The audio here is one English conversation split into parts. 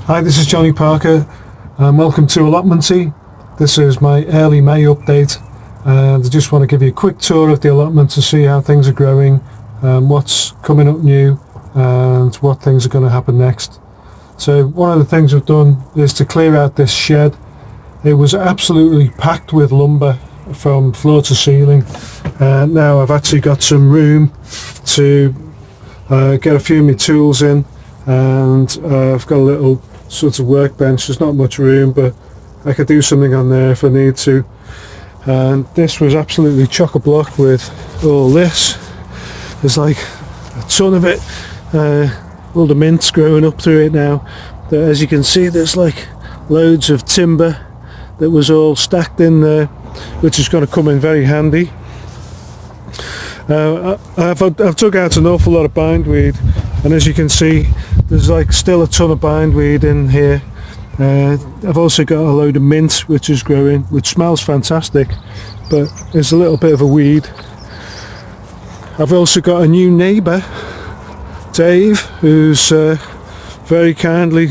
Hi, this is Johnny Parker and welcome to Allotment. This is my early May update and I just want to give you a quick tour of the allotment to see how things are growing, what's coming up new and what things are going to happen next. So one of the things we've done is to clear out this shed. It was absolutely packed with lumber from floor to ceiling, and now I've actually got some room to get a few of my tools in, and I've got a little sort of workbench. There's not much room, but I could do something on there if I need to. And this was absolutely chock-a-block with all this. There's like a ton of it, all the mint's growing up through it now. But as you can see, there's like loads of timber that was all stacked in there, which is going to come in very handy. I've dug out an awful lot of bindweed, and as you can see there's like still a ton of bindweed in here. I've also got a load of mint which is growing, which smells fantastic, but is a little bit of a weed. I've also got a new neighbour, Dave, who's very kindly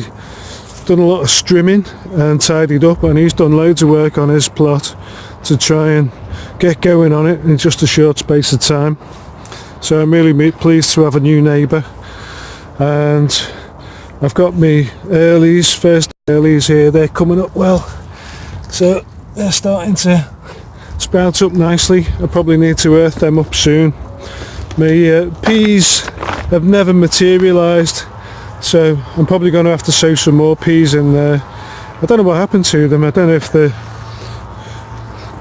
done a lot of strimming and tidied up, and he's done loads of work on his plot to try and get going on it in just a short space of time. So I'm really pleased to have a new neighbour. And I've got my first earlies here. They're coming up well, so they're starting to sprout up nicely. I probably need to earth them up soon. My peas have never materialised, so I'm probably going to have to sow some more peas in there. I don't know what happened to them. I don't know if the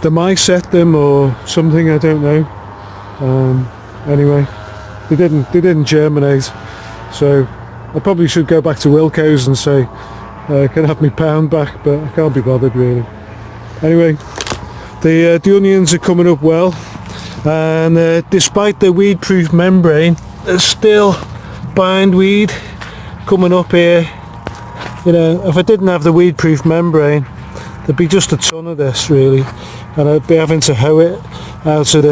mice ate them or something, I don't know. Anyway, they didn't germinate, so I probably should go back to Wilco's and say can I have my pound back, but I can't be bothered really. Anyway, the onions are coming up well, and despite the weed proof membrane, there's still bindweed coming up here. You know, if I didn't have the weed proof membrane, there'd be just a ton of this really, and I'd be having to hoe it out of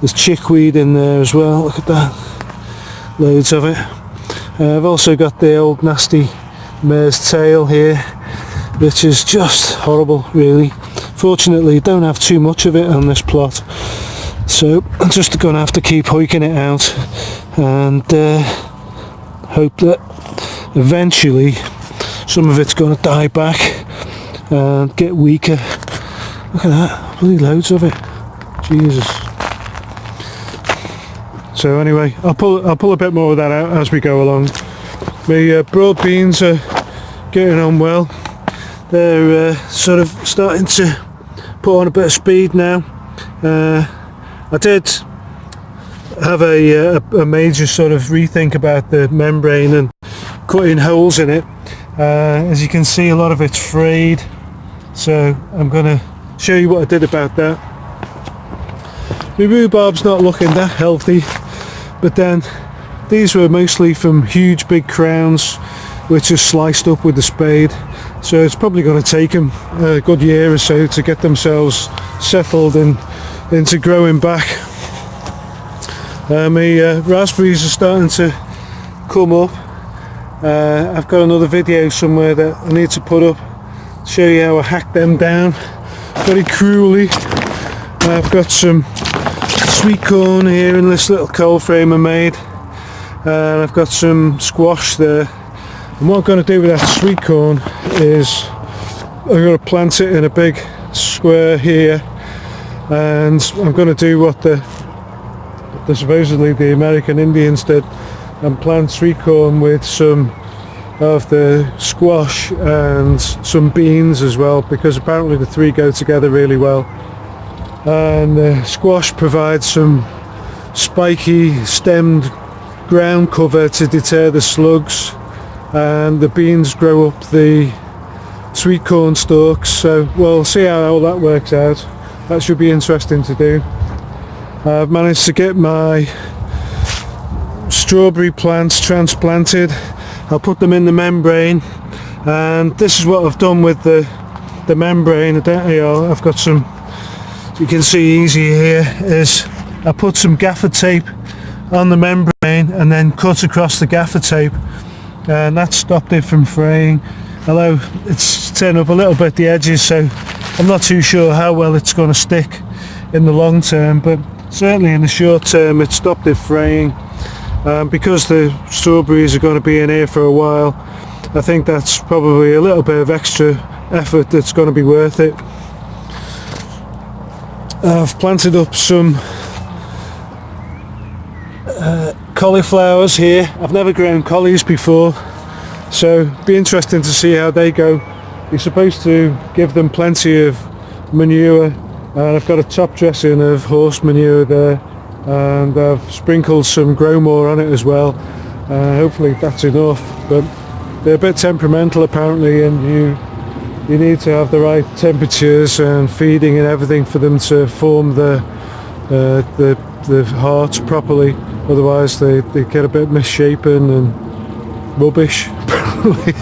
there's chickweed in there as well. Look at that, loads of it. I've also got the old nasty mare's tail here, which is just horrible really. Fortunately I don't have too much of it on this plot, so I'm just going to have to keep hoiking it out and hope that eventually some of it's going to die back and get weaker. Look at that, bloody loads of it, Jesus. So anyway, I'll pull a bit more of that out as we go along. My broad beans are getting on well. They're sort of starting to put on a bit of speed now. I did have a major sort of rethink about the membrane and cutting holes in it. As you can see, a lot of it's frayed, so I'm going to show you what I did about that. My rhubarb's not looking that healthy, but then these were mostly from huge big crowns which are sliced up with the spade, so it's probably going to take them a good year or so to get themselves settled into growing back. My raspberries are starting to come up. I've got another video somewhere that I need to put up, show you how I hacked them down very cruelly. I've got some sweet corn here in this little cold frame I made, and I've got some squash there. And what I'm going to do with that sweet corn is I'm going to plant it in a big square here, and I'm going to do what the supposedly the American Indians did and plant sweet corn with some of the squash and some beans as well, because apparently the three go together really well. And the squash provides some spiky stemmed ground cover to deter the slugs, and the beans grow up the sweet corn stalks. So we'll see how all that works out. That should be interesting to do. I've managed to get my strawberry plants transplanted. I'll put them in the membrane, and this is what I've done with the membrane. I've got some, you can see easy here, is I put some gaffer tape on the membrane and then cut across the gaffer tape and that stopped it from fraying, although it's turned up a little bit the edges, so I'm not too sure how well it's going to stick in the long term, but certainly in the short term it stopped it fraying. Because the strawberries are going to be in here for a while, I think that's probably a little bit of extra effort that's going to be worth it. I've planted up some cauliflowers here. I've never grown collies before, so it'd be interesting to see how they go. You're supposed to give them plenty of manure, and I've got a top dressing of horse manure there, and I've sprinkled some grow more on it as well. Hopefully that's enough, but they're a bit temperamental apparently, and you need to have the right temperatures and feeding and everything for them to form the hearts properly. Otherwise they get a bit misshapen and rubbish probably.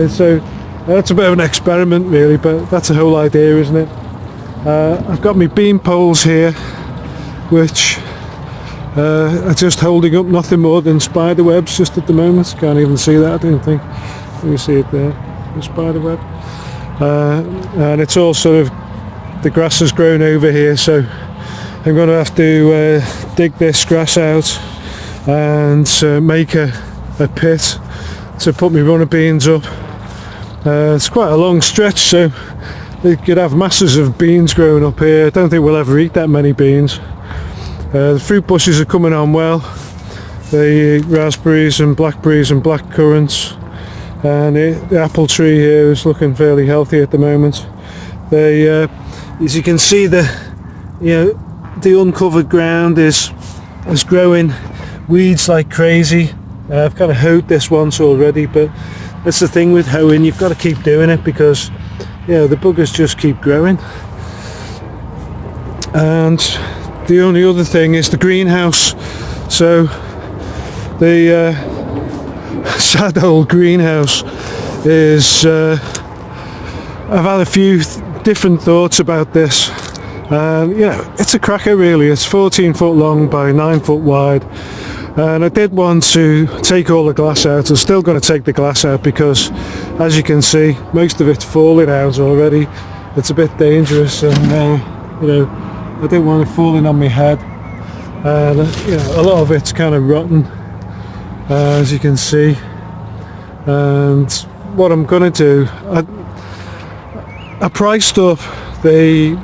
So that's a bit of an experiment really, but that's the whole idea, isn't it? I've got my bean poles here, which are just holding up nothing more than spider webs just at the moment. Can't even see that, I don't think. You see it there, the spider web. And it's all sort of, the grass has grown over here, so I'm going to have to dig this grass out and make a pit to put my runner beans up. It's quite a long stretch, so you could have masses of beans growing up here. I don't think we'll ever eat that many beans. The fruit bushes are coming on well, the raspberries and blackberries and black currants, and the apple tree here is looking fairly healthy at the moment. As you can see, the uncovered ground is growing weeds like crazy. I've kind of hoed this once already, but that's the thing with hoeing, you've got to keep doing it because the buggers just keep growing. And the only other thing is the greenhouse. So the sad old greenhouse is, I've had a few different thoughts about this. It's a cracker really. It's 14 foot long by 9 foot wide, and I did want to take all the glass out. I'm still going to take the glass out because, as you can see, most of it's falling out already. It's a bit dangerous, and I didn't want it falling on my head, and a lot of it's kind of rotten, as you can see. And what I'm going to do, I priced up the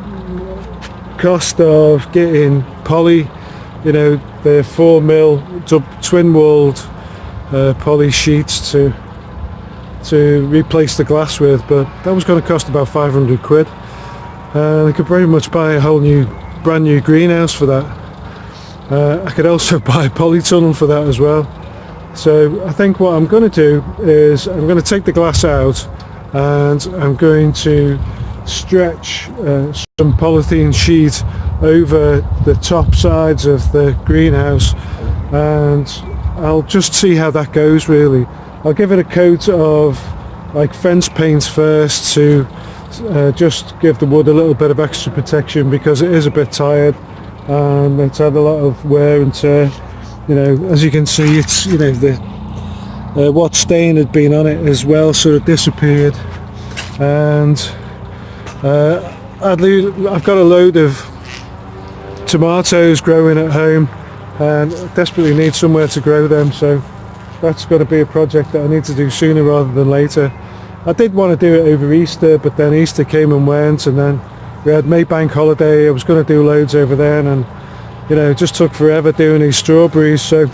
cost of getting poly, the 4mm twin walled poly sheets to replace the glass with, but that was going to cost about 500 quid, and I could pretty much buy a whole brand new greenhouse for that. I could also buy a polytunnel for that as well. So I think what I'm going to do is I'm going to take the glass out, and I'm going to stretch some polythene sheet over the top sides of the greenhouse, and I'll just see how that goes really. I'll give it a coat of like fence paint first to just give the wood a little bit of extra protection, because it is a bit tired and it's had a lot of wear and tear. As you can see, it's the what stain had been on it as well sort of disappeared, and I've got a load of tomatoes growing at home and I desperately need somewhere to grow them, so that's got to be a project that I need to do sooner rather than later. I did want to do it over Easter, but then Easter came and went, and then we had Maybank holiday. I was going to do loads over then, and it just took forever doing these strawberries, so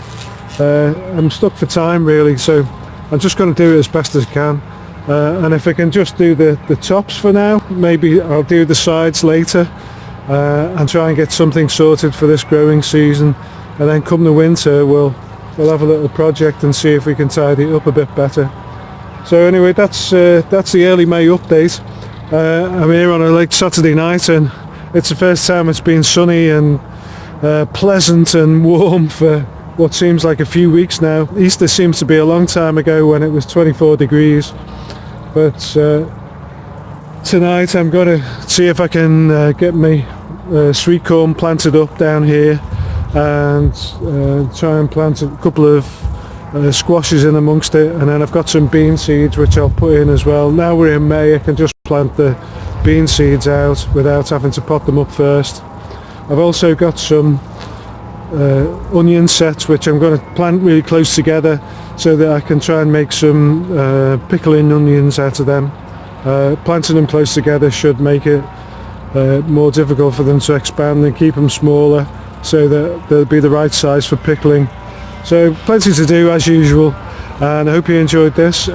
I'm stuck for time really, so I'm just going to do it as best as I can. And if I can just do the tops for now, maybe I'll do the sides later, and try and get something sorted for this growing season, and then come the winter we'll have a little project and see if we can tidy it up a bit better. So anyway, that's the early May update. I'm here on a late Saturday night, and it's the first time it's been sunny and pleasant and warm for what seems like a few weeks now. Easter seems to be a long time ago when it was 24 degrees, but tonight I'm going to see if I can get my sweet corn planted up down here, and try and plant a couple of squashes in amongst it, and then I've got some bean seeds which I'll put in as well. Now we're in May, I can just plant the bean seeds out without having to pot them up first. I've also got some onion sets which I'm going to plant really close together so that I can try and make some pickling onions out of them. Planting them close together should make it more difficult for them to expand and keep them smaller so that they'll be the right size for pickling. So plenty to do as usual, and I hope you enjoyed this.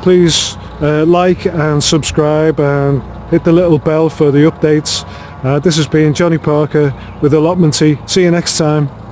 Please like and subscribe and hit the little bell for the updates. This has been Johnny Parker with Allotment Tea. See you next time.